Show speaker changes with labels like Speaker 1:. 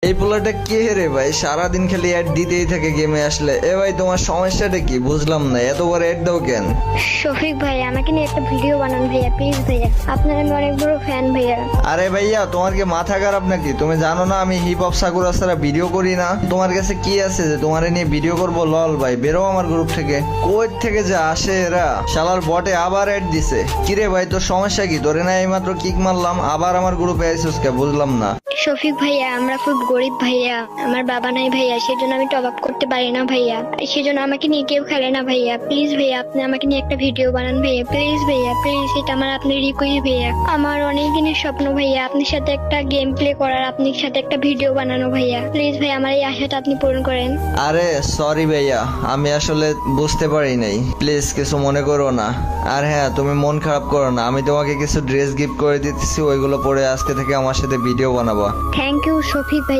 Speaker 1: এই পোলাটা কে রে ভাই, সারাদিন খালি অ্যাড দিতেই থাকে গেমে আসলে। এ ভাই তোমার সমস্যাটা কি বুঝলাম না, এতবার অ্যাড দাও কেন?
Speaker 2: শফিক ভাই আমাকে নিয়ে একটা ভিডিও বানান ভাইয়া, প্লিজ ভাইয়া, আপনার আমি অনেক বড় ফ্যান ভাইয়া।
Speaker 1: আরে ভাইয়া তোমার কি মাথা খারাপ নাকি? তুমি জানো না আমি হিপ হপ সাকুরা ছাড়া ভিডিও করি না? তোমার কাছে কি আছে যে তোমার নিয়ে ভিডিও করবো? লল ভাই বেরো আমার গ্রুপ থেকে। কই থেকে যে আসে এরা, শালার বটে আবার অ্যাড দিছে। কিরে ভাই তোর সমস্যা কি? তোরে না এইমাত্র কিক মারলাম, আবার আমার গ্রুপে আইসুস কে? বুঝলাম না।
Speaker 2: শফিক ভাইয়া আমরা খুব গরিব ভাইয়া, আমার বাবা নাই ভাইয়া, সেজন্য আমি টপ আপ করতে পারি না ভাইয়া, সেজন্য আমাকে নিয়ে কেউ খেলে না ভাইয়া। প্লিজ ভাইয়া আপনি আমাকে নিয়ে একটা ভিডিও বানান ভাইয়া, প্লিজ ভাইয়া প্লিজ, এটা আমার আপনার রিকোয়েস্ট ভাইয়া। আমার অনেক দিনের স্বপ্ন ভাইয়া আপনার সাথে একটা গেম প্লে করার, আপনার সাথে একটা ভিডিও বানানো ভাইয়া। প্লিজ ভাইয়া আমার এই আশাটা আপনি পূরণ করেন।
Speaker 1: আরে সরি ভাইয়া, আমি আসলে বুঝতে পারি নাই, প্লিজ কিছু মনে করো না। আর হ্যাঁ তুমি মন খারাপ করো না, আমি তোমাকে কিছু ড্রেস গিফট করে দিতেছি, ওইগুলো পরে আজকে থেকে আমার সাথে ভিডিও বানাবো।
Speaker 2: থ্যাংক ইউ শফিক ভাই।